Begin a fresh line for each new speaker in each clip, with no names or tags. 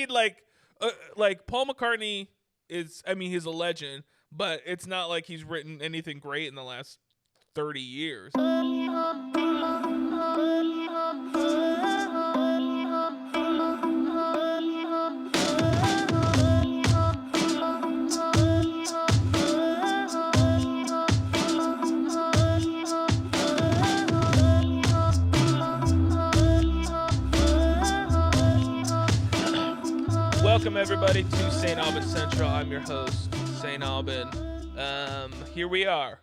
like Paul McCartney is. I mean, he's a legend, but it's not like he's written anything great in the last 30 years. Welcome everybody to Saint Aubin Central. I'm your host, Saint Aubin. Here we are.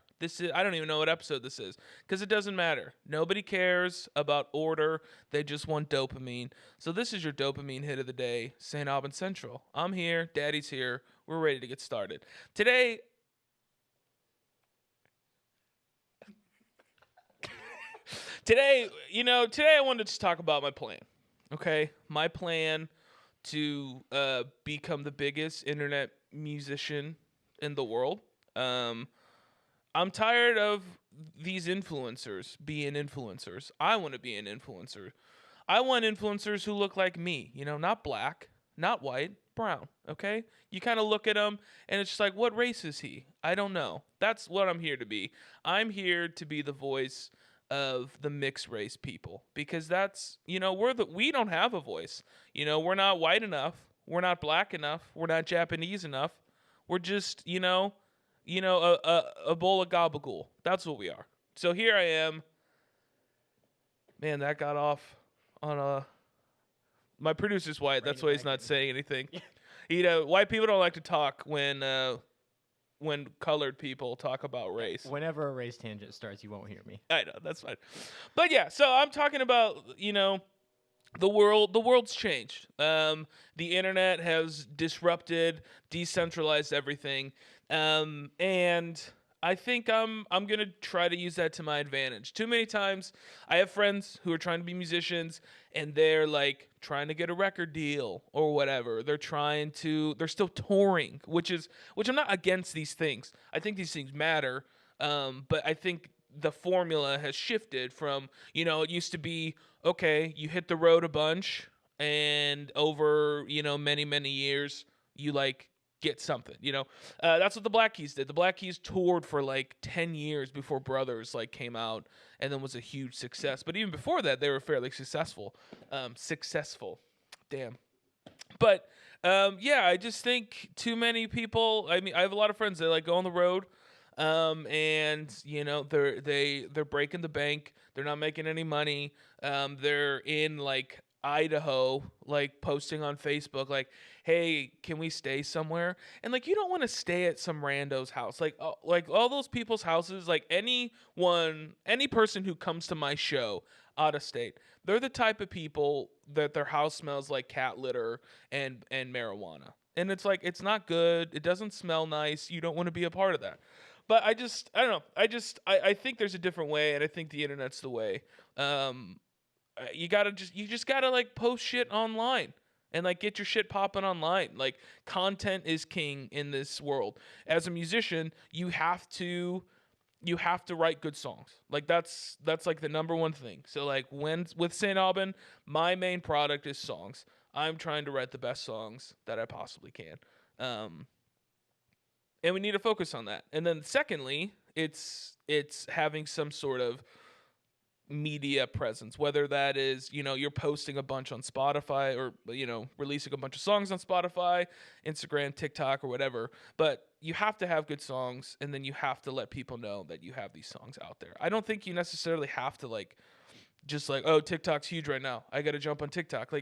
I don't even know what episode this is because it doesn't matter. Nobody cares about order. They just want dopamine. So this is your dopamine hit of the day, Saint Aubin Central. I'm here. Daddy's here. We're ready to get started. Today I wanted to talk about my plan. Okay? My plan to become the biggest internet musician in the world. I'm tired of these influencers being influencers. I want to be an influencer. I want influencers who look like me, not black, not white, brown, okay? You kind of look at them and it's just like, what race is he? I don't know. That's what I'm here to be. I'm here to be the voice of the mixed race people because that's, we don't have a voice. We're not white enough. We're not black enough. We're not Japanese enough. We're just, a bowl of gabagool. That's what we are. So here I am. Man, that got off on a... My producer's white. That's why he's not saying anything. White people don't like to talk when colored people talk about race.
Whenever a race tangent starts, you won't hear me.
I know, that's fine. But yeah, so I'm talking about, the world's changed. The internet has disrupted, decentralized everything. And I think I'm going to try to use that to my advantage. Too many times I have friends who are trying to be musicians and they're like trying to get a record deal or whatever. They're still touring, which I'm not against these things. I think these things matter. But I think the formula has shifted from, it used to be, okay, you hit the road a bunch and over, many, many years, you get something, that's what the Black Keys did. The Black Keys toured for 10 years before Brothers came out and then was a huge success. But even before that, they were fairly successful. Damn. But I just think too many people. I mean, I have a lot of friends that go on the road, and they're breaking the bank. They're not making any money. They're in Idaho, posting on Facebook, hey, can we stay somewhere? And you don't want to stay at some rando's house. All those people's houses, any person who comes to my show out of state, they're the type of people that their house smells like cat litter and marijuana. And it's it's not good. It doesn't smell nice. You don't want to be a part of that. But I don't know. I think there's a different way, and I think the internet's the way. You just gotta post shit online and get your shit popping online. Content is king in this world. As a musician, you have to write good songs. That's the number one thing. So with Saint Aubin, my main product is songs. I'm trying to write the best songs that I possibly can. And we need to focus on that. And then secondly, it's having some sort of media presence, whether that is, you're posting a bunch on Spotify or, releasing a bunch of songs on Spotify, Instagram, TikTok, or whatever. But you have to have good songs, and then you have to let people know that you have these songs out there. I don't think you necessarily have to oh, TikTok's huge right now, I got to jump on TikTok.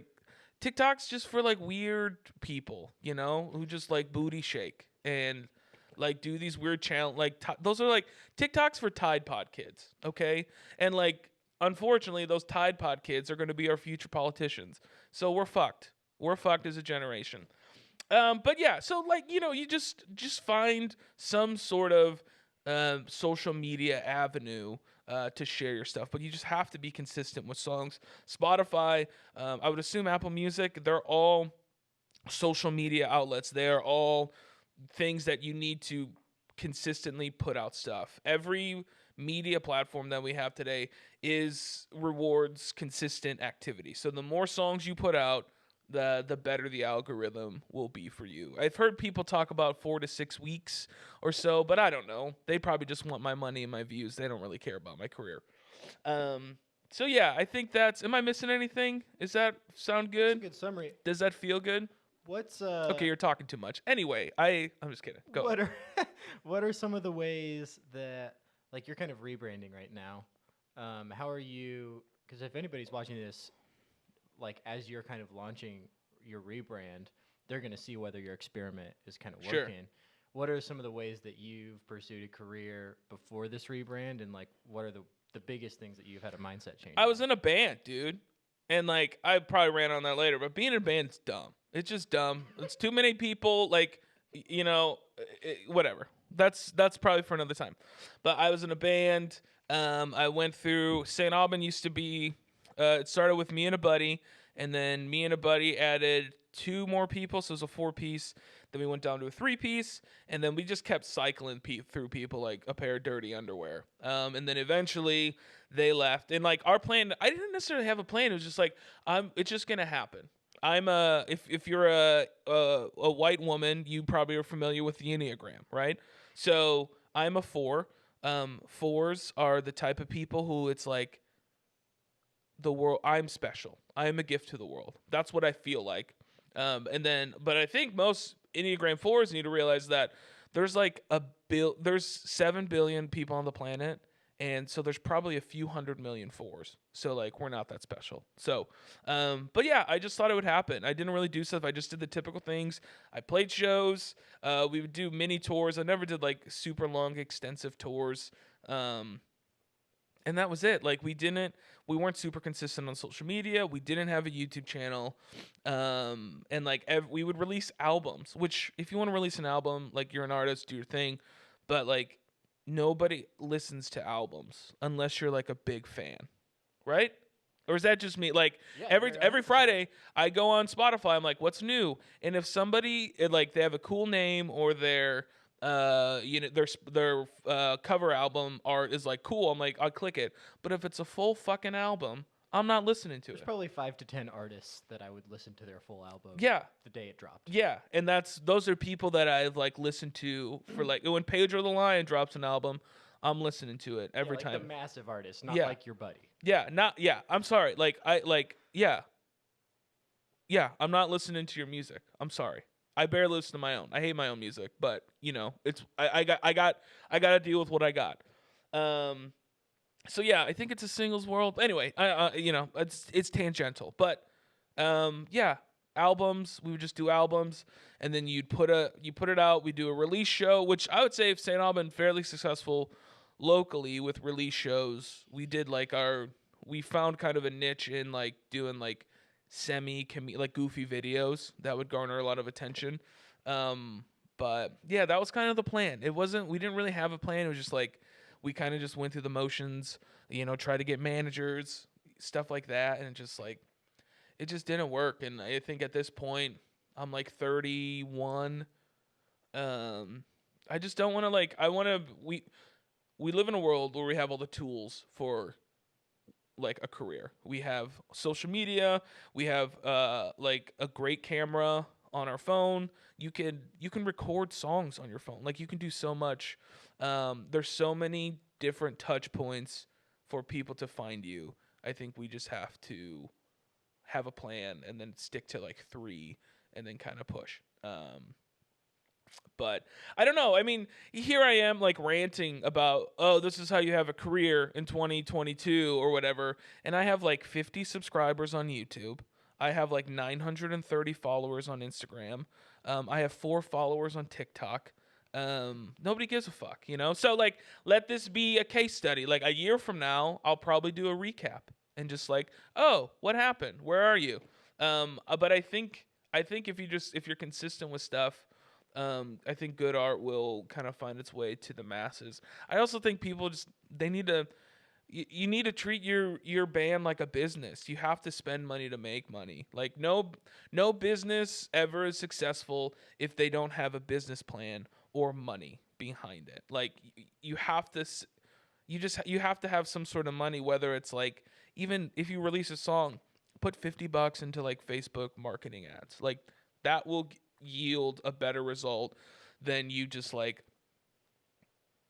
TikTok's just for weird people, who just booty shake and do these weird challenge. Those are TikToks for Tide Pod kids, okay? And unfortunately, those Tide Pod kids are going to be our future politicians. So we're fucked. We're fucked as a generation. But yeah, so you just find some sort of social media avenue to share your stuff. But you just have to be consistent with songs. Spotify, I would assume Apple Music, they're all social media outlets. They are all things that you need to consistently put out stuff. Every media platform that we have today rewards consistent activity. So the more songs you put out, the better the algorithm will be for you. I've heard people talk about 4 to 6 weeks or so, but I don't know. They probably just want my money and my views. They don't really care about my career. Um, so yeah, I think that's. Am I missing anything? Is that sound
That's a
good?
good summary.
Does that feel good?
What's
Okay, you're talking too much. Anyway, I'm just kidding. Go.
what are what are some of the ways that like you're kind of rebranding right now? How are you? Because if anybody's watching this, like as you're kind of launching your rebrand, they're gonna see whether your experiment is kind of
Sure.
working. What are some of the ways that you've pursued a career before this rebrand, and like what are the biggest things that you've had a mindset change?
I was
on?
in a band, dude. And like I probably ran on that later, but being in a band's dumb. It's just dumb. It's too many people. Like whatever. That's probably for another time. But I was in a band. I went through Saint Aubin. Used to be. It started with me and a buddy, and then me and a buddy added 2 more people, so it was a 4-piece. Then we went down to a 3-piece, and then we just kept cycling through people like a pair of dirty underwear. And then eventually they left, and like our plan, I didn't necessarily have a plan. It was just like it's just gonna happen. I'm a if you're a white woman, you probably are familiar with the Enneagram, right? So I'm a 4. 4s are the type of people who it's like the world. I'm special. I am a gift to the world. That's what I feel like. But I think most Enneagram 4s need to realize that there's like there's 7 billion people on the planet, and so there's probably a few 100 million 4s. So like we're not that special. So, but yeah, I just thought it would happen. I didn't really do stuff. I just did the typical things. I played shows. We would do mini tours. I never did like super long, extensive tours. And that was it. Like we weren't super consistent on social media. We didn't have a YouTube channel. And like we would release albums, which if you want to release an album, like you're an artist, do your thing. But like nobody listens to albums unless you're like a big fan, right? Or is that just me? Like
Yeah,
every
you're
every
100%.
Friday I go on Spotify, I'm like, what's new? And if somebody like they have a cool name or their their cover album art is like cool, I'm like, I'll click it. But if it's a full fucking album, I'm not listening to
There's
it.
probably 5 to 10 artists that I would listen to their full album.
Yeah.
The day it dropped.
Yeah, and those are people that I've like listened to for like when Pedro the Lion drops an album, I'm listening to it every
like
time.
the massive artists, not
Yeah.
like your buddy.
Yeah, I'm sorry. Yeah, I'm not listening to your music. I'm sorry. I barely listen to my own. I hate my own music, but it's I got to deal with what I got. So yeah, I think it's a singles world. Anyway, it's tangential, but yeah, albums. We would just do albums, and then you put it out. We do a release show, which I would say if Saint Aubin fairly successful locally with release shows. We did we found kind of a niche in like doing like like goofy videos that would garner a lot of attention. But yeah, that was kind of the plan. We didn't really have a plan. It was just like we kind of just went through the motions, try to get managers, stuff like that, and it just didn't work. And I think at this point I'm like 31. I just don't want to we live in a world where we have all the tools for like a career. We have social media, we have like a great camera on our phone. You can record songs on your phone. Like you can do so much. There's so many different touch points for people to find you. I think we just have to have a plan and then stick to like 3 and then kind of push. But I don't know. I mean, here I am like ranting about, oh, this is how you have a career in 2022 or whatever. And I have like 50 subscribers on YouTube. I have like 930 followers on Instagram. I have 4 followers on TikTok. Nobody gives a fuck, So like, let this be a case study. Like a year from now, I'll probably do a recap and just like, oh, what happened? Where are you? But I think if you're consistent with stuff, I think good art will kind of find its way to the masses. I also think people they need to. You need to treat your band like a business. You have to spend money to make money. Like no business ever is successful if they don't have a business plan or money behind it. Like you have to you have to have some sort of money, whether it's like even if you release a song, put $50 into like Facebook marketing ads. Like that will yield a better result than you just like,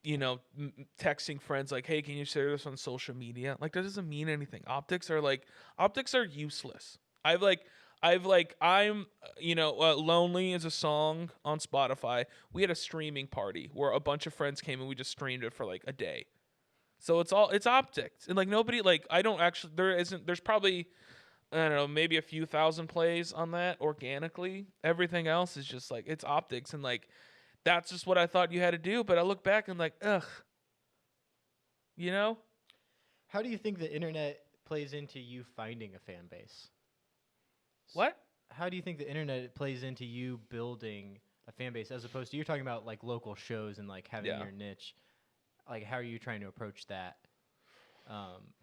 texting friends like, hey, can you share this on social media? Like that doesn't mean anything. Optics are useless. I'm Lonely is a song on Spotify. We had a streaming party where a bunch of friends came and we just streamed it for like a day. So it's optics. And like nobody, like I don't actually, there's probably, I don't know, maybe a few thousand plays on that organically. Everything else is just like, it's optics. And like, that's just what I thought you had to do. But I look back and like, ugh, you know?
How do you think the internet plays into you finding a fan base?
What?
How do you think the internet plays into you building a fan base as opposed to you're talking about like local shows and like having your niche? Like, how are you trying to approach that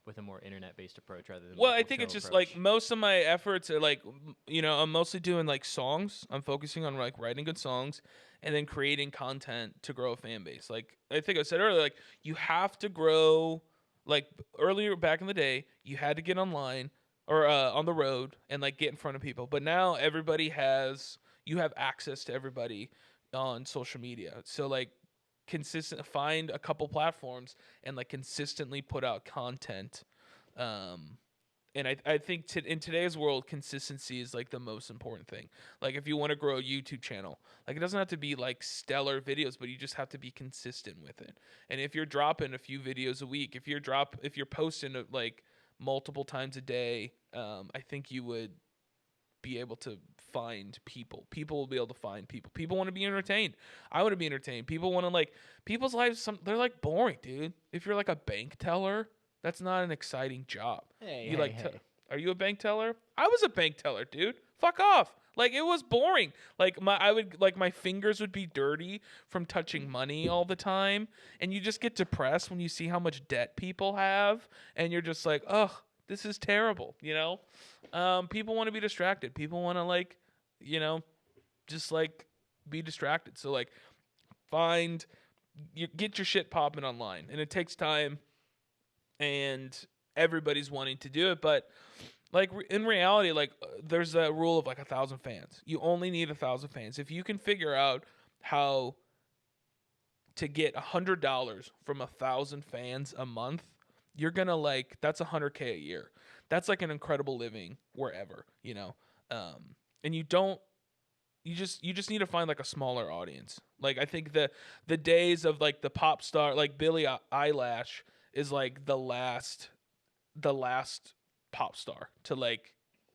with a more internet-based approach rather than?
Well, I think it's just
approach?
like most of my efforts are like, I'm mostly doing like songs. I'm focusing on like writing good songs and then creating content to grow a fan base. Like I think I said earlier, like you have to grow. Like earlier back in the day, you had to get online or on the road and like get in front of people. But now you have access to everybody on social media. So like find a couple platforms and like consistently put out content. And I think in today's world, consistency is like the most important thing. Like if you want to grow a YouTube channel, like it doesn't have to be like stellar videos, but you just have to be consistent with it. And if you're dropping a few videos a week, if you're posting like multiple times a day, I think you would be able to find people. People will be able to find people. People want to be entertained. I want to be entertained. People want to like people's lives. They're like boring, dude. If you're like a bank teller, that's not an exciting job.
Hey,
Are you a bank teller? I was a bank teller, dude. Fuck off. Like it was boring. Like my fingers would be dirty from touching money all the time, and you just get depressed when you see how much debt people have, and you're just like, ugh, this is terrible. People want to be distracted. People want to like, just like be distracted. So like, get your shit popping online, and it takes time. And everybody's wanting to do it, but like in reality, like there's a rule of like 1,000 fans. You only need 1,000 fans. If you can figure out how to get $100 from 1,000 fans a month, you're gonna like that's $100K a year. That's like an incredible living wherever, and you just need to find like a smaller audience. Like I think the days of like the pop star, like Billie Eilish is like the last pop star to like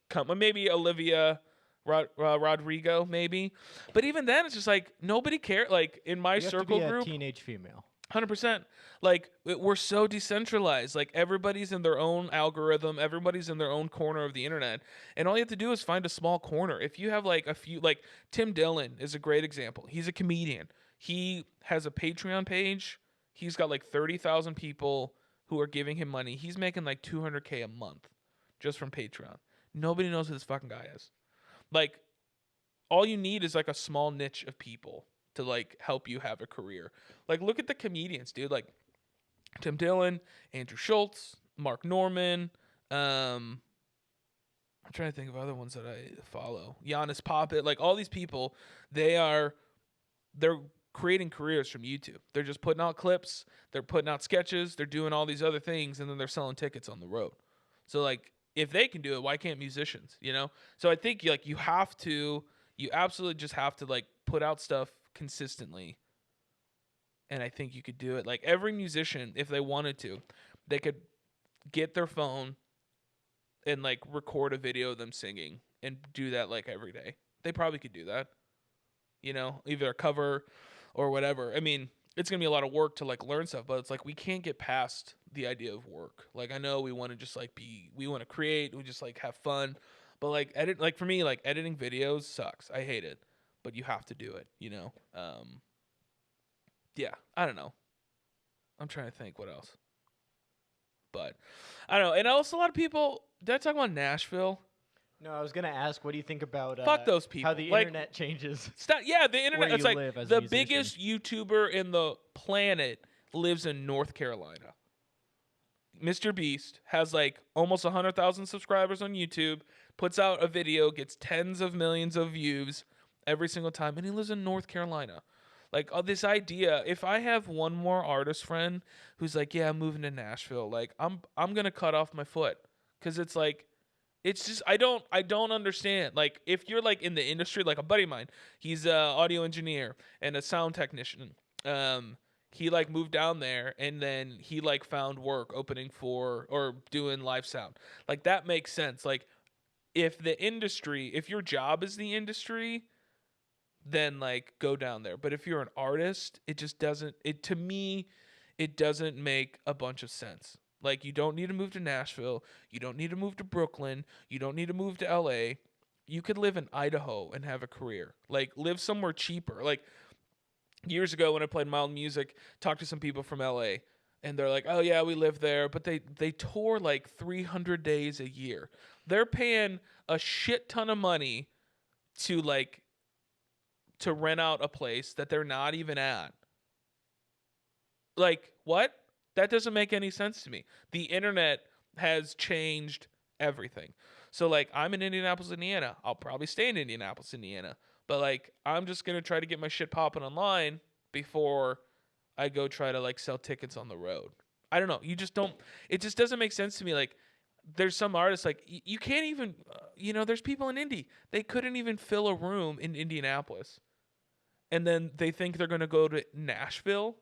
come. Maybe Olivia Rodrigo, maybe. But even then, it's just like nobody cares. Like in my circle
group,
group,
teenage female.
100%. Like we're so decentralized. Like everybody's in their own algorithm. Everybody's in their own corner of the internet, and all you have to do is find a small corner. If you have like a few, like Tim Dillon is a great example. He's a comedian. He has a Patreon page. He's got like 30,000 people who are giving him money. He's making like $200K a month just from Patreon. Nobody knows who this fucking guy is. Like, all you need is like a small niche of people to like help you have a career. Like, look at the comedians, dude. Like Tim Dillon, Andrew Schultz, Mark Norman. I'm trying to think of other ones that I follow. Giannis Poppet. Like all these people, they're creating careers from YouTube. They're just putting out clips, they're putting out sketches, they're doing all these other things, and then they're selling tickets on the road. So like if they can do it, why can't musicians, So I think like you absolutely just have to like put out stuff consistently. And I think you could do it. Like every musician, if they wanted to, they could get their phone and like record a video of them singing and do that like every day. They probably could do that. Either a cover or whatever. I mean, it's going to be a lot of work to like learn stuff, but it's like we can't get past the idea of work. Like I know we want to just like we want to create, we just like have fun, but like for me, like editing videos sucks. I hate it, but you have to do it, Yeah, I don't know. I'm trying to think what else. But I don't know. And also a lot of people, did I talk about Nashville?
No, I was gonna ask, what do you think about
fuck those people?
How the internet changes?
Yeah, the internet. It's like the
musician.
biggest YouTuber in the planet lives in North Carolina. Mr. Beast has like almost 100,000 subscribers on YouTube, puts out a video, gets tens of millions of views every single time, and he lives in North Carolina. Like this idea, if I have one more artist friend who's like, "Yeah, I'm moving to Nashville," like I'm gonna cut off my foot, because it's like, it's just I don't understand. Like if you're like in the industry, like a buddy of mine, he's a audio engineer and a sound technician. Um, he like moved down there and then he like found work opening for or doing live sound. Like that makes sense. Like if your job is the industry, then like go down there. But if you're an artist, it just doesn't it to me it doesn't make a bunch of sense. Like you don't need to move to Nashville, you don't need to move to Brooklyn, you don't need to move to LA. You could live in Idaho and have a career. Like live somewhere cheaper. Like years ago when I played mild music, talked to some people from LA and they're like, "Oh yeah, we live there," but they tour like 300 days a year. They're paying a shit ton of money to like to rent out a place that they're not even at. Like, what? That doesn't make any sense to me. The internet has changed everything. So, like, I'm in Indianapolis, Indiana. I'll probably stay in Indianapolis, Indiana. But, like, I'm just going to try to get my shit popping online before I go try to, like, sell tickets on the road. I don't know. You just don't, it just doesn't make sense to me. Like, there's some artists, like, you can't even, there's people in Indy. They couldn't even fill a room in Indianapolis. And then they think they're going to go to Nashville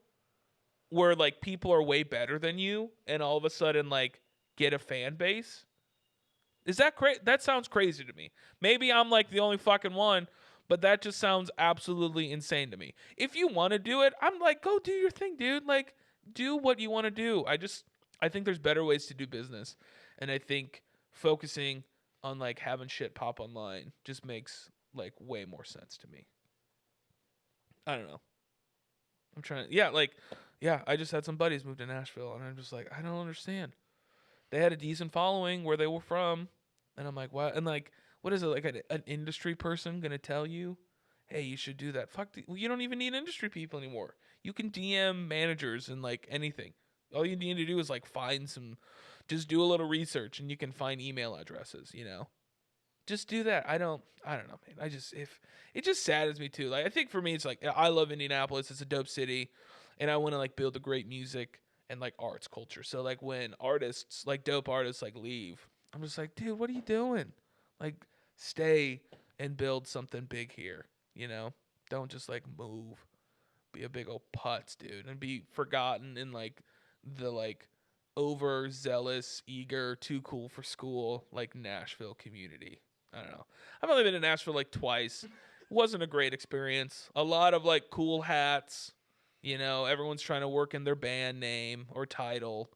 where like people are way better than you and all of a sudden like get a fan base. Is that crazy? That sounds crazy to me. Maybe I'm like the only fucking one, but that just sounds absolutely insane to me. If you want to do it, I'm like, go do your thing, dude. Like do what you want to do. I think there's better ways to do business. And I think focusing on like having shit pop online just makes like way more sense to me. I don't know. I'm trying to, yeah, I just had some buddies move to Nashville, and I'm just like, I don't understand. They had a decent following where they were from, and I'm like, what? And like, what is it, like an industry person gonna tell you, hey, you should do that? You don't even need industry people anymore. You can DM managers and like anything. All you need to do is like just do a little research, and you can find email addresses, just do that. I don't know, man. If it just saddens me too. Like I think for me, it's like I love Indianapolis. It's a dope city, and I want to like build a great music and like arts culture. So like when artists, like dope artists, like leave, I'm just like, dude, what are you doing? Like stay and build something big here. Don't just like move, be a big old putz, dude, and be forgotten in like the like overzealous, eager, too cool for school like Nashville community. I don't know. I've only been to Nashville like twice. It wasn't a great experience. A lot of like cool hats. Everyone's trying to work in their band name or title.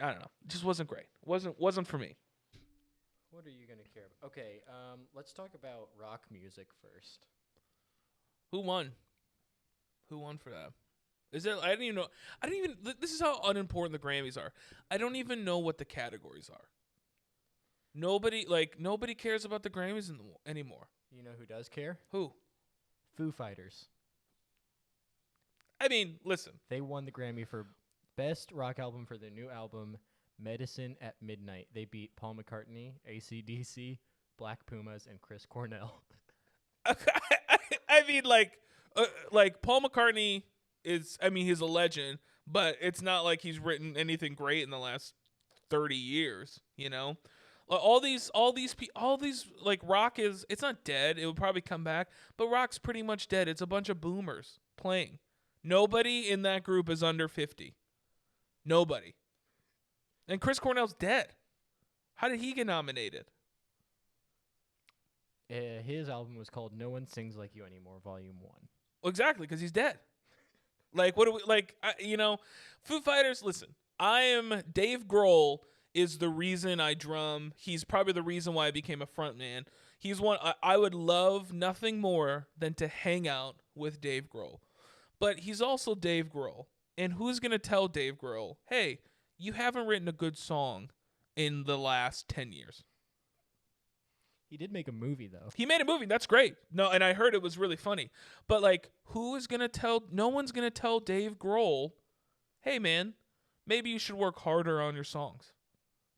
I don't know. It just wasn't great. Wasn't for me.
What are you gonna care about? Okay, let's talk about rock music first.
Who won? Who won for that? Is it? I didn't even know. I didn't even. This is how unimportant the Grammys are. I don't even know what the categories are. Nobody cares about the Grammys anymore.
You know who does care?
Who?
Foo Fighters.
I mean, listen.
They won the Grammy for Best Rock Album for their new album, Medicine at Midnight. They beat Paul McCartney, AC/DC, Black Pumas, and Chris Cornell.
I mean, like Paul McCartney is. I mean, he's a legend, but it's not like he's written anything great in the last 30 years. All these like rock is. It's not dead. It will probably come back, but rock's pretty much dead. It's a bunch of boomers playing. Nobody in that group is under 50. Nobody. And Chris Cornell's dead. How did he get nominated?
His album was called No One Sings Like You Anymore, Volume 1.
Well, exactly, because he's dead. Like, what do we, like, Foo Fighters, listen, Dave Grohl is the reason I drum. He's probably the reason why I became a frontman. He's one, I would love nothing more than to hang out with Dave Grohl. But he's also Dave Grohl. And who's going to tell Dave Grohl, hey, you haven't written a good song in the last 10 years?
He did make a movie, though.
He made a movie. That's great. No, and I heard it was really funny. But, like, no one's going to tell Dave Grohl, hey, man, maybe you should work harder on your songs.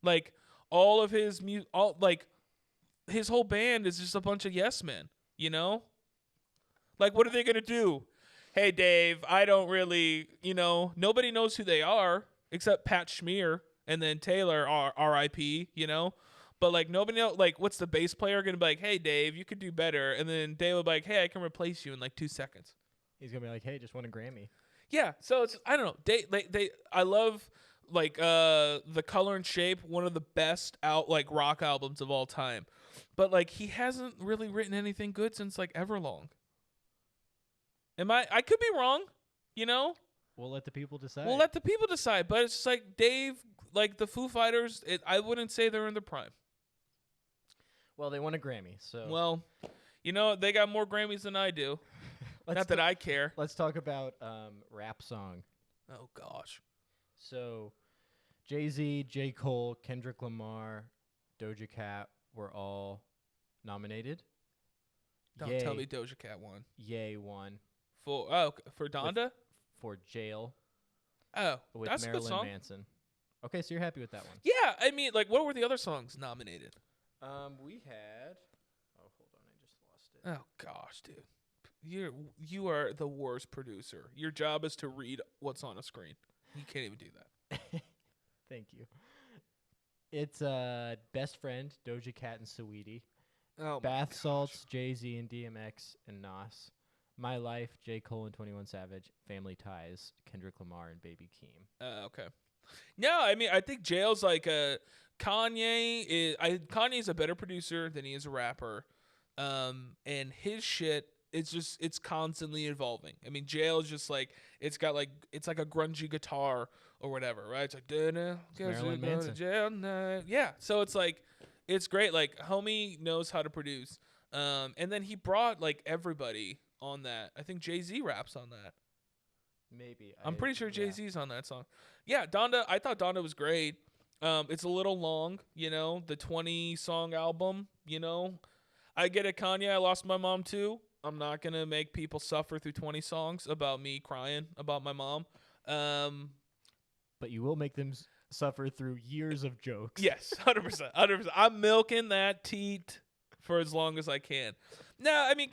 Like all of his his whole band is just a bunch of yes men, you know? Like what are they going to do? Hey Dave, I don't really, nobody knows who they are except Pat Schmier and then Taylor RIP, But like nobody knows, like what's the bass player going to be like, "Hey Dave, you could do better." And then Dave will be like, "Hey, I can replace you in like 2 seconds."
He's gonna be like, "Hey, just won a Grammy."
Yeah, so it's I don't know. They I love like The Color and Shape, one of the best out like rock albums of all time. But like he hasn't really written anything good since like Everlong. I could be wrong, you know?
We'll let the people decide.
We'll let the people decide, but it's just like Dave, like the Foo Fighters, I wouldn't say they're in their prime.
Well, they won a Grammy, so
Well, they got more Grammys than I do. Not that I care.
Let's talk about rap song.
Oh gosh.
So, Jay-Z, J. Cole, Kendrick Lamar, Doja Cat were all nominated.
Don't tell me Doja Cat won.
Ye won.
For Donda?
For Jail.
Oh,
with
that's
Marilyn
a good song.
Manson. Okay, so you're happy with that one?
Yeah, I mean, like, what were the other songs nominated?
We had. Oh, hold on, I just lost it.
Oh gosh, dude, you are the worst producer. Your job is to read what's on a screen. You can't even do that.
Thank you. It's Best Friend, Doja Cat and Saweetie.
Oh,
Bath Salts, Jay-Z and DMX and Nas. My Life, J. Cole and 21 Savage. Family Ties, Kendrick Lamar and Baby Keem.
Okay. No, I mean, I think Jail's like Kanye's a better producer than he is a rapper. And his shit, it's constantly evolving. I mean, Jail is just like, it's like a grungy guitar or whatever, right? It's like,
Marilyn Manson.
Jail night. Yeah. So it's like, it's great. Like, homie knows how to produce. And then he brought like everybody on that. I think Jay-Z raps on that.
Maybe.
I'm pretty sure Jay-Z's on that song. Yeah, Donda, I thought Donda was great. It's a little long, the 20-song album, I get it, Kanye, I lost my mom too. I'm not going to make people suffer through 20 songs about me crying about my mom.
But you will make them suffer through years of jokes.
Yes, 100%. 100%. I'm milking that teat for as long as I can. No, I mean,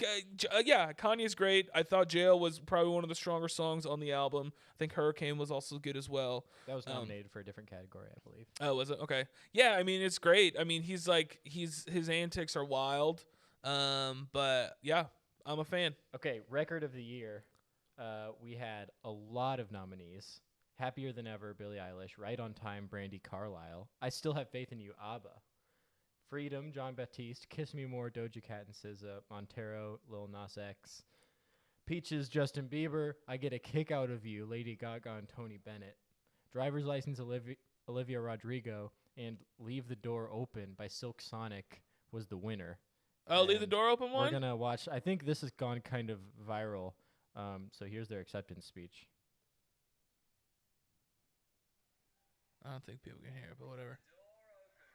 yeah, Kanye's great. I thought Jail was probably one of the stronger songs on the album. I think Hurricane was also good as well.
That was nominated for a different category, I believe.
Oh, was it? Okay. Yeah, I mean, it's great. I mean, his antics are wild. But yeah, I'm a fan.
Okay, record of the year. We had a lot of nominees. Happier Than Ever, Billie Eilish. Right on Time, Brandy Carlisle. I Still Have Faith in You, ABBA. Freedom, John Baptiste. Kiss Me More, Doja Cat and SZA. Montero, Lil Nas X. Peaches, Justin Bieber. I Get a Kick Out of You, Lady Gaga and Tony Bennett. Driver's License, Olivia Rodrigo. And Leave the Door Open by Silk Sonic was the winner.
Oh, Leave the Door Open one?
We're going to watch. I think this has gone kind of viral. So here's their acceptance speech.
I don't think people can hear it, but whatever.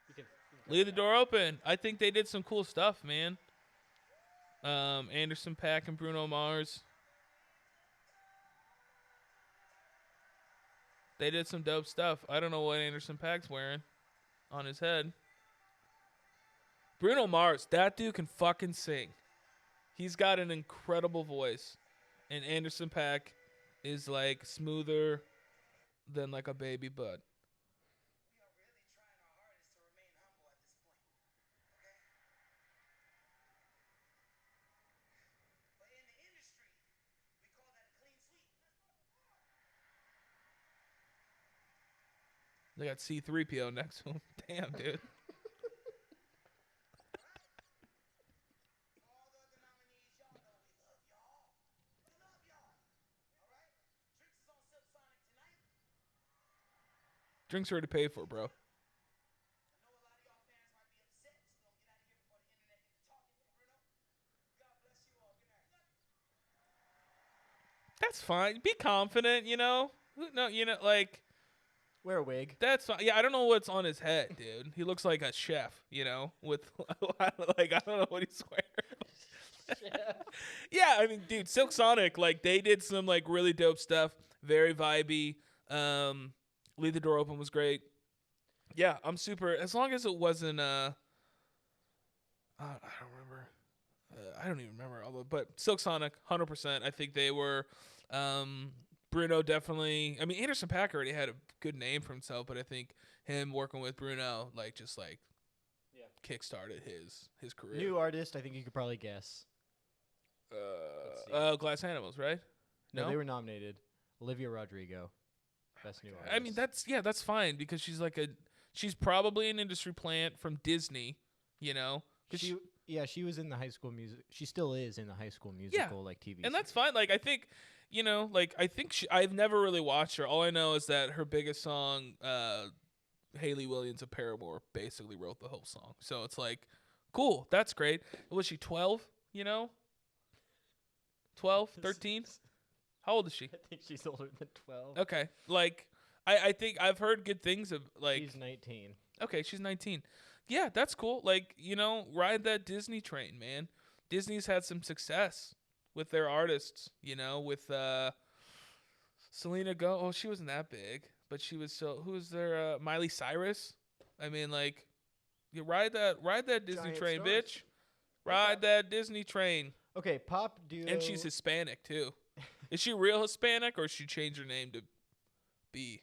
You can
Leave the Door Open. I think they did some cool stuff, man. Anderson .Paak and Bruno Mars. They did some dope stuff. I don't know what Anderson .Paak's wearing on his head. Bruno Mars, that dude can fucking sing. He's got an incredible voice. And Anderson .Paak is like smoother than like a baby bud. They got C-3PO next to him. Damn, dude. Drinks are to pay for, bro. That's fine. Be confident, No, like...
Wear a wig.
That's fine. Yeah, I don't know what's on his head, dude. He looks like a chef, with like I don't know what he's wearing. Yeah, I mean, dude, Silk Sonic, like they did some like really dope stuff, very vibey. Leave the Door Open was great. Yeah, I'm super. As long as it wasn't I don't remember. I don't even remember all the. But Silk Sonic, 100%. I think they were. Bruno definitely. I mean, Anderson .Paak already had a good name for himself, but I think him working with Bruno, like, just like,
Yeah.
kickstarted his career.
New artist, I think you could probably guess. Let's see.
Glass Animals, right?
No, they were nominated. Olivia Rodrigo, best new artist.
I mean, that's fine because she's probably an industry plant from Disney, you know.
She was in the High School Music. She still is in the High School Musical like TV.
And that's fine. Like I think, you know, like I think I've never really watched her. All I know is that her biggest song, Hayley Williams of Paramore, basically wrote the whole song. So it's like, cool, that's great. Was she 12? You know, 12, 13? How old is she?
I think she's older than 12.
Okay, like I think I've heard good things of like.
She's 19.
Okay, she's 19. Yeah, that's cool. Like, you know, ride that Disney train, man. Disney's had some success with their artists, you know, with Selena Gomez. Oh, she wasn't that big, but she was so. Who was there? Miley Cyrus. I mean, like, you ride that Disney
Giant
train,
stars.
bitch. Ride that Disney train.
Okay, pop duo.
And she's Hispanic too. Is she real Hispanic or she changed her name to B?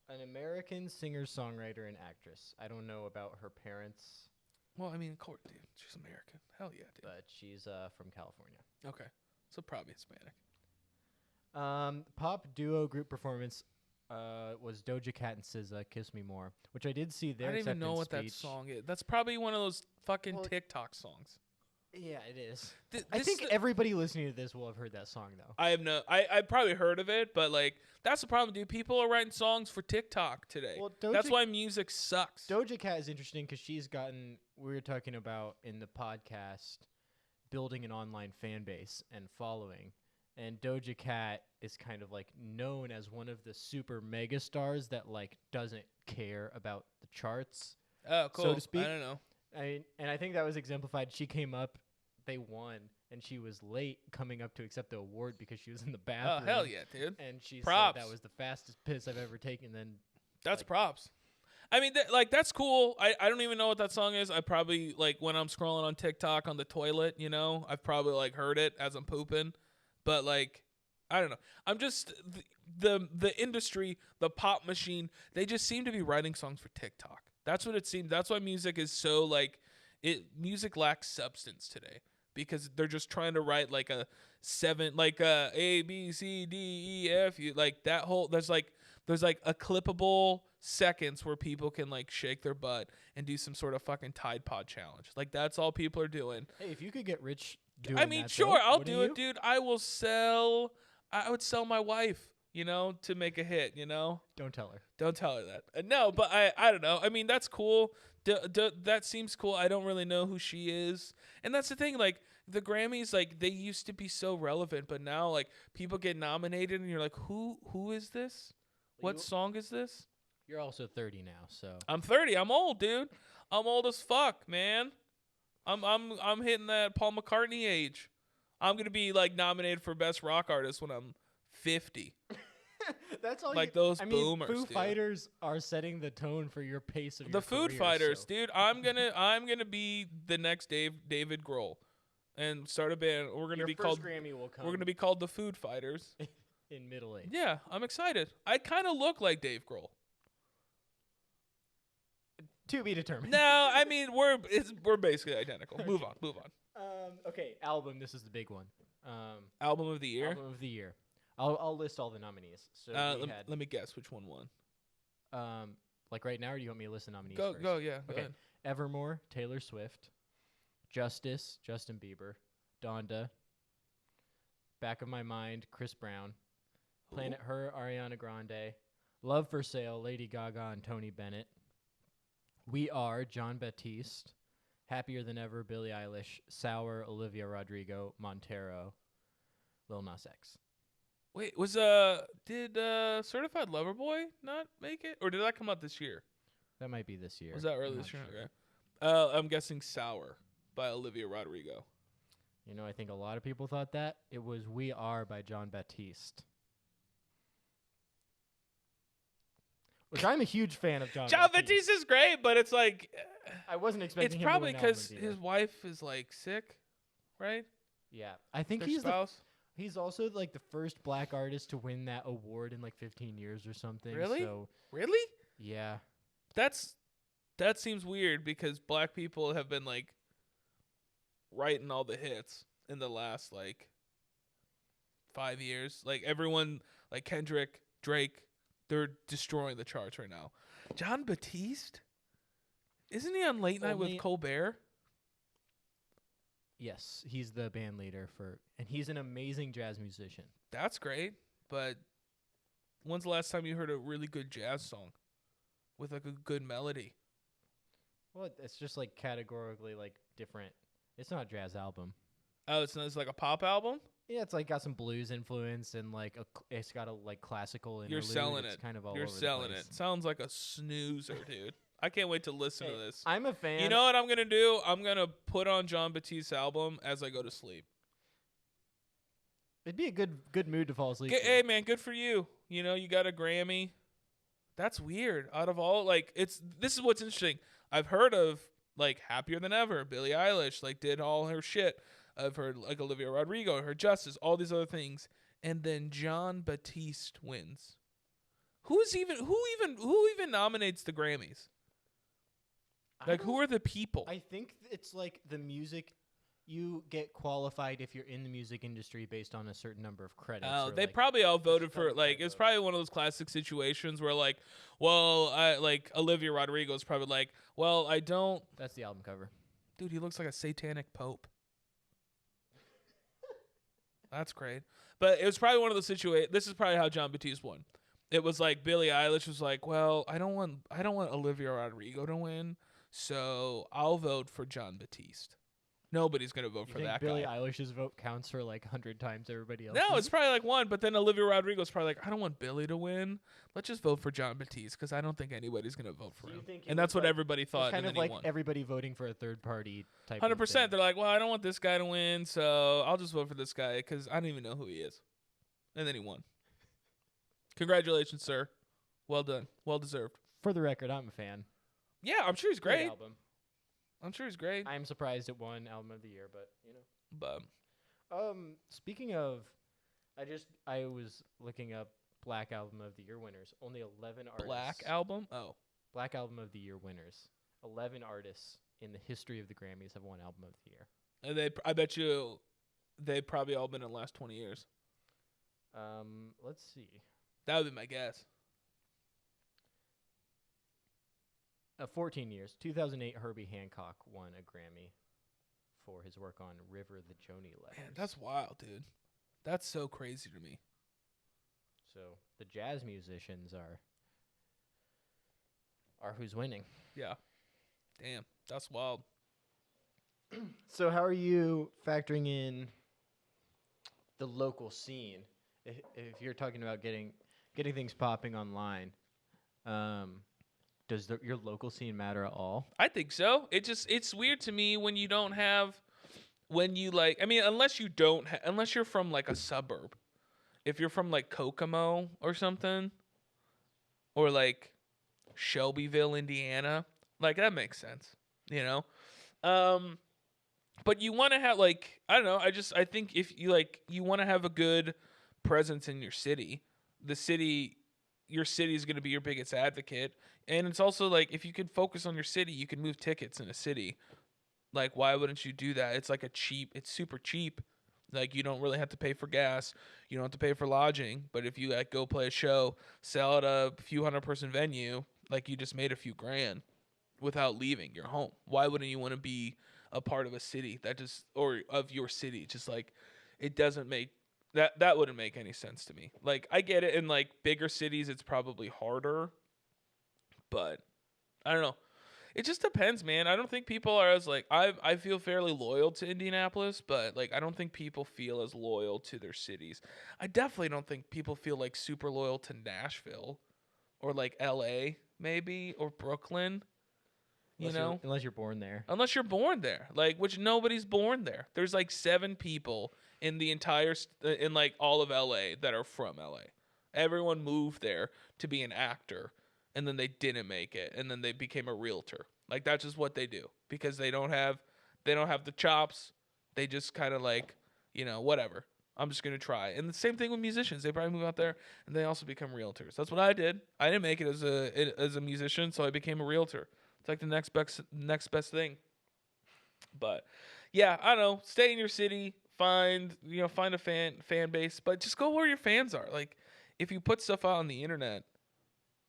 An American singer, songwriter, and actress. I don't know about her parents,
Well, I mean, of course, dude. She's American. Hell yeah, dude.
but she's from California.
Okay, so probably Hispanic.
Pop duo group performance was Doja Cat and SZA, "Kiss Me More," which I did see their
I don't even know what
acceptance
that
speech.
song is. That's probably one of those fucking
Well,
TikTok songs.
Yeah, it is.
Th-
I
this
think
is-
everybody listening to this will have heard that song, though.
I have no. I probably heard of it, but like that's the problem, dude. People are writing songs for TikTok today.
Well,
That's why music sucks.
Doja Cat is interesting because she's gotten. We were talking about in the podcast building an online fan base and following, and Doja Cat is kind of like known as one of the super mega stars that like doesn't care about the charts.
Oh, cool.
so to speak.
I don't know.
I think that was exemplified. She came up, they won, and she was late coming up to accept the award because she was in the
Oh
bathroom.
hell yeah, dude.
And she
Props.
said that was the fastest piss I've ever taken. Then
That's
like-
props. I mean, like that's cool. I don't even know what that song is. I probably like when I'm scrolling on TikTok on the toilet. You know, I've probably like heard it as I'm pooping, but like I don't know. I'm just the industry, the pop machine. They just seem to be writing songs for TikTok. That's what it seems. That's why music is so like music lacks substance today because they're just trying to write like a A B C D E F U like that whole there's like a clippable seconds where people can like shake their butt and do some sort of fucking Tide Pod challenge. Like that's all people are doing.
hey, if you could get rich doing
I mean,
that,
sure,
though,
I'll
wouldn't
do
you?
it, dude. I would sell my wife, you know, to make a hit, you know?
Don't tell her.
Don't tell her that. No, but I don't know. I mean, that's cool. That seems cool. I don't really know who she is. And that's the thing, like, the Grammys, like, they used to be so relevant, but now, like, people get nominated and you're like, who is this?
Well,
What song is this?
You're also 30 now, so
I'm 30. I'm old, dude. I'm old as fuck, man. I'm hitting that Paul McCartney age. I'm gonna be like nominated for best rock artist when I'm 50.
that's all.
Like those
I mean,
boomers,
Foo
dude.
Fighters are setting the tone for your pace of
The
your
Food
career,
Fighters,
so-
dude. I'm gonna be the next David Grohl, and start a band. We're gonna
Your
be
first
called.
Grammy will come.
We're gonna be called the Food Fighters.
in middle age.
Yeah, I'm excited. I kind of look like Dave Grohl.
To be determined.
No, I mean we're basically identical. Move on.
Okay, album. This is the big one.
Album of the year.
Album of the year. I'll list all the nominees. So we had
Let me guess which one won.
like right now, or do you want me to list the nominees?
Go
first?
go yeah. Go
Okay.
ahead.
Evermore, Taylor Swift. Justice, Justin Bieber. Donda. Back of My Mind, Chris Brown. Planet Her, Ariana Grande. Love for Sale, Lady Gaga and Tony Bennett. We Are, John Baptiste. Happier Than Ever, Billie Eilish. Sour, Olivia Rodrigo. Montero, Lil Nas X.
Wait, did Certified Lover Boy not make it, or did that come out this year?
That might be this year.
Was that
I'm
early
not
this year?
sure.
Okay. I'm guessing Sour by Olivia Rodrigo.
You know, I think a lot of people thought that. It was We Are by John Baptiste. which I'm a huge fan of John
John
Batiste.
Batiste is great, but it's like
I wasn't
it's
expecting him
probably
to win Album
because
of the Year.
his wife is like sick, right?
Yeah, I think
Their
he's
spouse.
he's also like the first black artist to win that award in like 15 years or something.
Really?
So
Really?
yeah,
That seems weird because black people have been like writing all the hits in the last like 5 years. Like everyone, like Kendrick, Drake, they're destroying the charts right now. John Batiste, isn't he on Late Night with
Only-
Colbert?
yes, he's the band leader and he's an amazing jazz musician.
That's great, but when's the last time you heard a really good jazz song with like a good melody?
Well, it's just like categorically like different. It's not a jazz album.
Oh, it's like a pop album?
Yeah, it's like got some blues influence and like it's got a like classical interlude.
You're selling
It's
it.
kind of all
You're
over
selling
the
it.
place.
Sounds like a snoozer, dude. I can't wait to listen to
Hey,
this.
I'm a fan.
You know what I'm going to do? I'm going to put on John Batiste's album as I go to sleep.
It'd be a good mood to fall asleep. to.
Hey, man, good for you. You know, you got a Grammy. That's weird. Out of all, like, this is what's interesting. I've heard of, like, Happier Than Ever. Billie Eilish, like, did all her shit. I've heard, like, Olivia Rodrigo, her Justice, all these other things. And then John Batiste wins. Who even nominates the Grammys? Like, who are the people?
I think it's like the music. You get qualified if you're in the music industry based on a certain number of credits.
Oh,
or,
they
like,
probably all voted
certain
for, like,
type
it's
of-
probably one of those classic situations where, like, well, like, Olivia Rodrigo is probably like, well, I don't.
That's the album cover.
Dude, he looks like a satanic pope. That's great. But it was probably one of those situations. This is probably how John Batiste won. It was like Billie Eilish was like, well, I don't want Olivia Rodrigo to win, so I'll vote for John Batiste. Nobody's gonna vote
You
for
think
that
Billie
guy.
Eilish's vote counts for like 100 times everybody else?
No, it's probably like one, but then Olivia Rodrigo's probably like, I don't want Billy to win. Let's just vote for John Batiste because I don't think anybody's gonna vote for
So you
him.
think it
And that's
was
what
like-
everybody thought.
It's kind
and
of
then
like
he won.
everybody voting for a third party type.
100%. They're like, well, I don't want this guy to win, so I'll just vote for this guy because I don't even know who he is. And then he won. Congratulations, sir. Well done. Well deserved.
For the record, I'm a fan.
Yeah, I'm sure he's
Great
great.
album.
I'm sure he's great.
I'm surprised it won album of the year, but you know.
But
Speaking of, I was looking up Black Album of the Year winners. Only 11 artists.
Black album? Oh.
Black Album of the Year winners. 11 artists in the history of the Grammys have won Album of the Year.
And I bet you they've probably all been in the last 20 years.
Let's see.
That would be my guess.
14 years. 2008, Herbie Hancock won a Grammy for his work on River the Joni Letters.
Man, that's wild, dude. That's so crazy to me.
So the jazz musicians are who's winning.
Yeah. Damn, that's wild.
So how are you factoring in the local scene? If you're talking about getting things popping online, does your local scene matter at all?
I think so. It's weird to me when you don't have unless you're from like a suburb. If you're from like Kokomo or something or like Shelbyville, Indiana, like that makes sense, you know? But you want to have like, I don't know, I think if you want to have a good presence in your city, your city is going to be your biggest advocate. And it's also like, if you could focus on your city, you can move tickets in a city. Like, why wouldn't you do that? It's like it's super cheap. Like, you don't really have to pay for gas. You don't have to pay for lodging. But if you like go play a show, sell at a few 100-person venue, like you just made a few grand without leaving your home. Why wouldn't you want to be a part of a city or of your city? Just like, it doesn't make that wouldn't make any sense to me. Like, I get it in like bigger cities, it's probably harder, but I don't know. It just depends, man. I don't think people are as like I feel fairly loyal to Indianapolis, but like I don't think people feel as loyal to their cities. I definitely don't think people feel like super loyal to Nashville or like LA maybe or Brooklyn.
Unless you're born there.
Unless you're born there, like, which nobody's born there. There's like 7 people in the entire in like all of LA that are from LA. Everyone moved there to be an actor, and then they didn't make it, and then they became a realtor. Like that's just what they do because they don't have the chops. They just kind of like, whatever. I'm just gonna try. And the same thing with musicians. They probably move out there and they also become realtors. That's what I did. I didn't make it as a musician, so I became a realtor. It's like the next best thing. But yeah, I don't know. Stay in your city. Find a fan base, but just go where your fans are. Like if you put stuff out on the internet,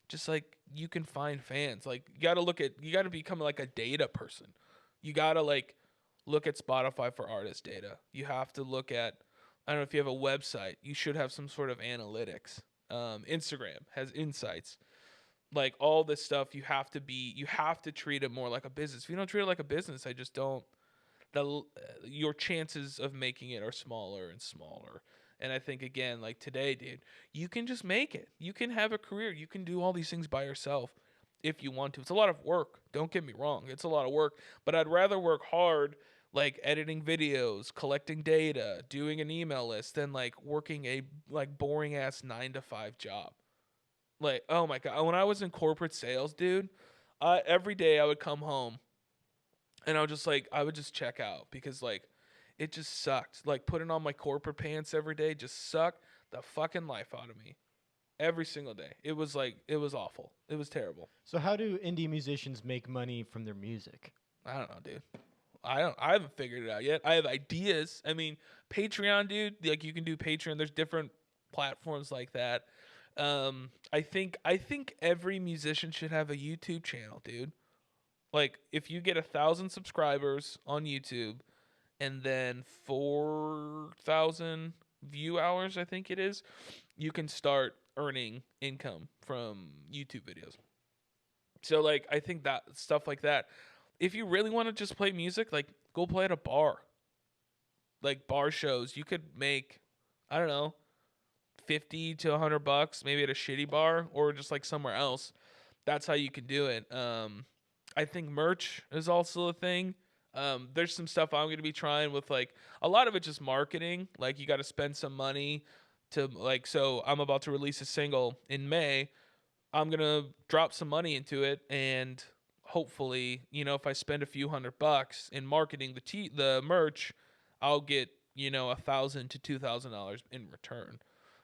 just like you can find fans. Like you got to become like a data person. You got to like look at Spotify for artist data. You have to look at, I don't know, if you have a website, you should have some sort of analytics. Instagram has insights. Like all this stuff, you have to treat it more like a business. If you don't treat it like a business, I just don't the your chances of making it are smaller and smaller. And I think again, like today, dude, you can just make it. You can have a career. You can do all these things by yourself if you want to. It's a lot of work. Don't get me wrong. It's a lot of work, but I'd rather work hard like editing videos, collecting data, doing an email list than like working a like boring ass 9 to 5 job. Like, oh my god, when I was in corporate sales, dude, every day I would come home and I would just check out because like it just sucked. Like putting on my corporate pants every day just sucked the fucking life out of me every single day. It was awful. It was terrible.
So how do indie musicians make money from their music?
I don't know, dude. I haven't figured it out yet. I have ideas. I mean, Patreon, dude, like you can do Patreon. There's different platforms like that. I think every musician should have a YouTube channel, dude. Like if you get 1,000 subscribers on YouTube and then 4,000 view hours, I think it is, you can start earning income from YouTube videos. So like I think that stuff like that. If you really want to just play music, like go play at a bar. Like bar shows, you could make, I don't know, 50 to $100 maybe at a shitty bar or just like somewhere else. That's how you can do it. I think merch is also a thing. There's some stuff I'm going to be trying with like a lot of it just marketing. Like you got to spend some money to like, so I'm about to release a single in May. I'm going to drop some money into it and hopefully, if I spend a few $100 in marketing the merch, I'll get, $1,000 to $2,000 in return.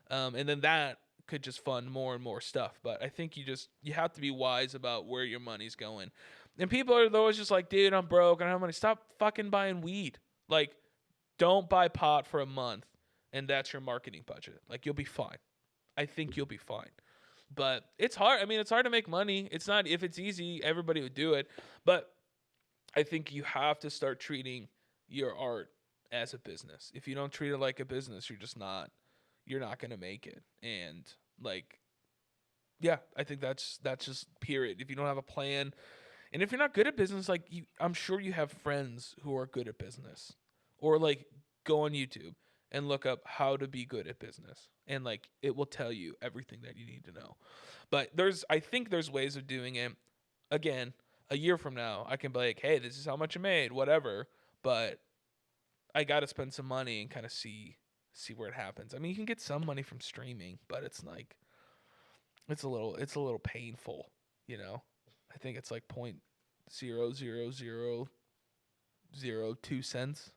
And then that could just fund more and more stuff. But I think you have to be wise about where your money's going. And people are always just like, dude, I'm broke. I don't have money. Stop fucking buying weed. Like, don't buy pot for a month, and that's your marketing budget. Like, you'll be fine. I think you'll be fine. But it's hard. I mean, it's hard to make money. It's not, if it's easy, everybody would do it. But I think you have to start treating your art as a business. If you don't treat it like a business, you're not going to make it. And like, yeah, I think that's just period. If you don't have a plan, and if you're not good at business, like I'm sure you have friends who are good at business, or like go on YouTube and look up how to be good at business, and like it will tell you everything that you need to know. But I think there's ways of doing it. Again, a year from now, I can be like, hey, this is how much I made, whatever. But I got to spend some money and kind of see where it happens. I mean, you can get some money from streaming, but it's like it's a little painful, you know. I think it's like 0.00002 cents.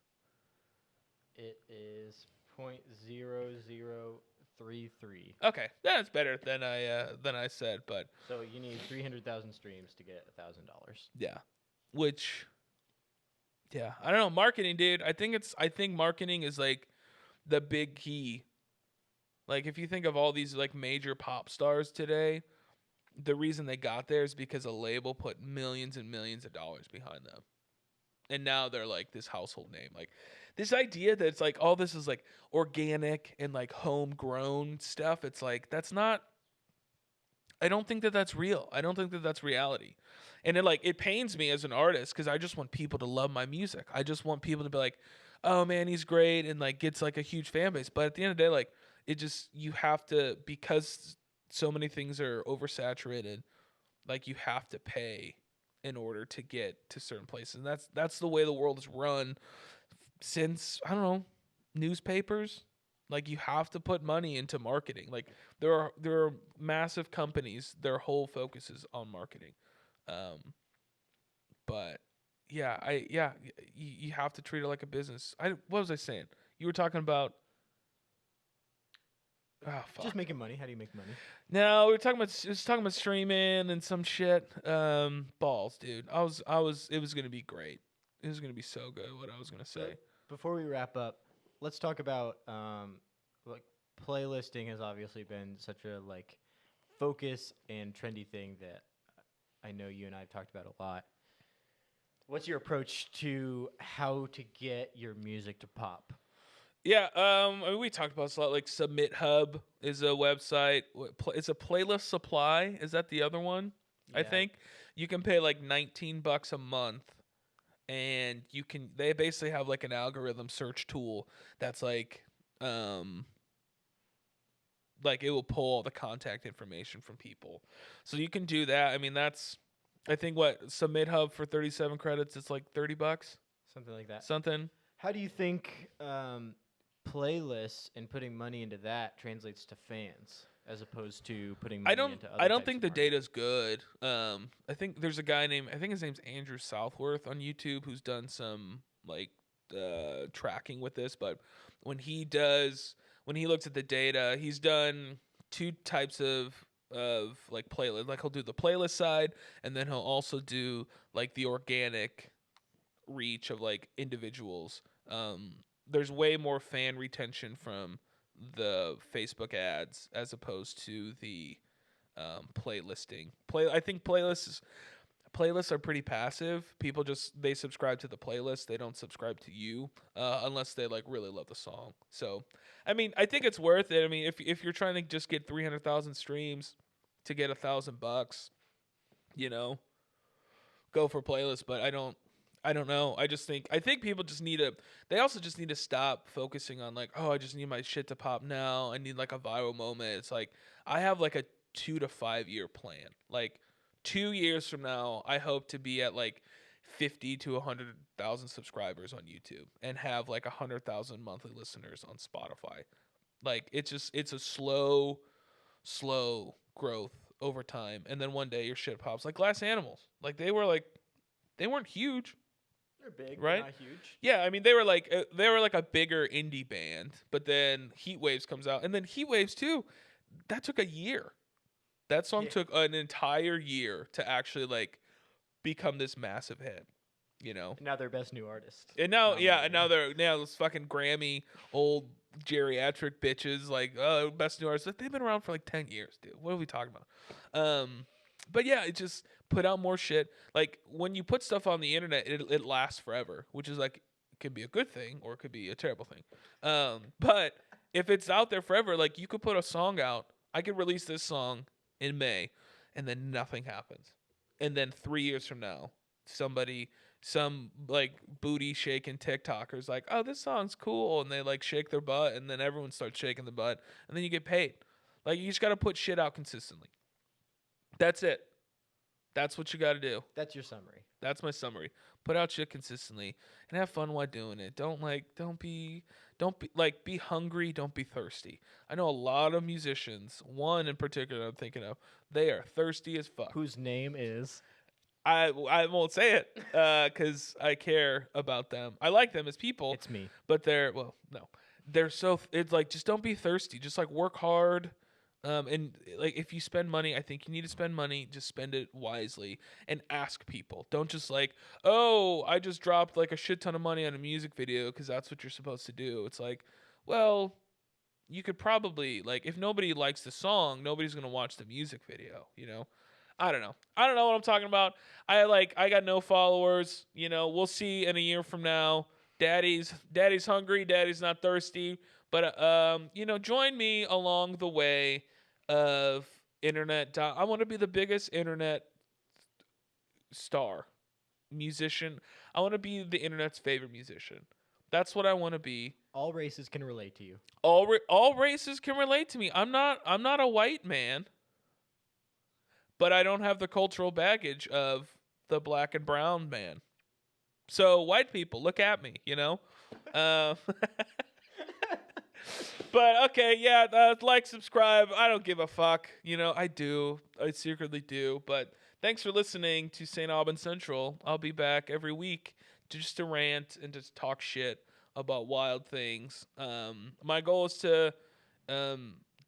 It is 0.0033.
Okay, that's better than I said, but
So you need 300,000 streams to get $1,000.
yeah, which yeah, I don't know, marketing, dude. I think marketing is like the big key. Like if you think of all these like major pop stars today, the reason they got there is because a label put millions and millions of dollars behind them. And now they're like this household name. Like this idea that it's like all this is like organic and like homegrown stuff, it's like that's not, I don't think that that's real. I don't think that that's reality. And it pains me as an artist cuz I just want people to love my music. I just want people to be like, "Oh man, he's great," and like gets like a huge fan base. But at the end of the day, like it just, you have to, because so many things are oversaturated, like you have to pay in order to get to certain places. And that's the way the world is run since, I don't know, newspapers. Like you have to put money into marketing. Like there are massive companies, their whole focus is on marketing. Um, but you have to treat it like a business. What was I saying? You were talking about oh
Just
fuck.
making money. How do you make money?
No, we were talking about just talking about streaming and some shit. Balls, dude. It was gonna be great. It was gonna be so good. What I was gonna
So
say.
before we wrap up, let's talk about like playlisting has obviously been such a like focus and trendy thing that I know you and I have talked about a lot. What's your approach to how to get your music to pop?
Yeah, I mean, we talked about this a lot. Like Submit Hub is a website. It's a playlist supply. Is that the other one? I
Yeah,
think you can pay like $19 a month, and you can. They basically have like an algorithm search tool that's um, like it will pull all the contact information from people, so you can do that. I mean, that's I think what Submit Hub for 37 credits. It's like $30,
something like that.
something.
How do you think playlists and putting money into that translates to fans as opposed to putting money into
I
other
don't
types
think
of
the
marketing?
data's good. I think there's a guy named I think his name's Andrew Southworth on YouTube who's done some like tracking with this, but when he does when he looks at the data, he's done two types of like playlist. Like he'll do the playlist side and then he'll also do like the organic reach of like individuals. There's way more fan retention from the Facebook ads as opposed to the playlisting. I think playlists are pretty passive. People just they subscribe to the playlist. They don't subscribe to you unless they like really love the song. So, I mean, I think it's worth it. I mean, if you're trying to just get 300,000 streams to get $1,000, you know, go for playlists. But I don't know. I think people just need to. They also just need to stop focusing on like, oh, I just need my shit to pop now. I need like a viral moment. It's like I have like a 2 to 5 year plan. Like 2 years from now, I hope to be at like 50 to 100,000 subscribers on YouTube and have like 100,000 monthly listeners on Spotify. Like it's a slow growth over time, and then one day your shit pops. Like Glass Animals. Like they weren't huge,
They're big, but
right?
not huge.
Yeah, I mean they were like a bigger indie band, but then Heat Waves comes out, and then Heat Waves too. That took a year. That song
Yeah.
took an entire year to actually like become this massive hit. You know,
And now their best new artist
and now yeah, and
nominated.
now they're now those fucking Grammy old geriatric bitches like best new artist. They've been around for like 10 years, dude. What are we talking about? But yeah, it just put out more shit. Like when you put stuff on the internet, it lasts forever, which is like it could be a good thing or it could be a terrible thing. But if it's out there forever, like you could put a song out. I could release this song in May, and then nothing happens, and then 3 years from now, some like booty shaking TikTokers like, oh, this song's cool, and they like shake their butt, and then everyone starts shaking the butt, and then you get paid. Like you just got to put shit out consistently. That's it. That's what you got to do.
That's your summary.
That's my summary. Put out shit consistently and have fun while doing it. Don't be like be hungry, don't be thirsty. I know a lot of musicians, one in particular I'm thinking of, they are thirsty as fuck.
Whose name is?
I won't say it cuz I care about them. I like them as people,
It's me.
but they're well, no. They're so it's like just don't be thirsty. Just like work hard. And like if you spend money, I think you need to spend money. Just spend it wisely and ask people. Don't just like, oh, I just dropped like a shit ton of money on a music video because that's what you're supposed to do. It's like, well, you could probably like if nobody likes the song, nobody's gonna watch the music video. You know, I don't know. I don't know what I'm talking about. I got no followers. You know, we'll see in a year from now. Daddy's hungry. Daddy's not thirsty. But you know, join me along the way of internet. I want to be the biggest internet star musician. I want to be the internet's favorite musician. That's what I want to be.
All races can relate to you.
All races can relate to me. I'm not a white man, but I don't have the cultural baggage of the black and brown man. So white people, look at me, you know. Uh, But okay, yeah, like, subscribe. I don't give a fuck. I do. I secretly do. But thanks for listening to Saint Aubin Central. I'll be back every week just to rant and just talk shit about wild things. My goal is to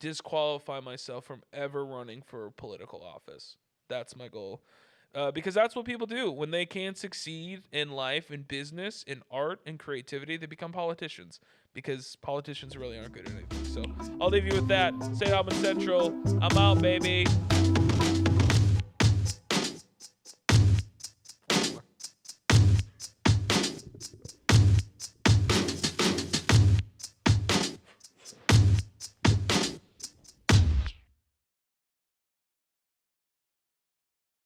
disqualify myself from ever running for political office. That's my goal. Because that's what people do. When they can't succeed in life, in business, in art, in creativity, they become politicians. Because politicians really aren't good at anything. So I'll leave you with that. St. Albans Central. I'm out, baby.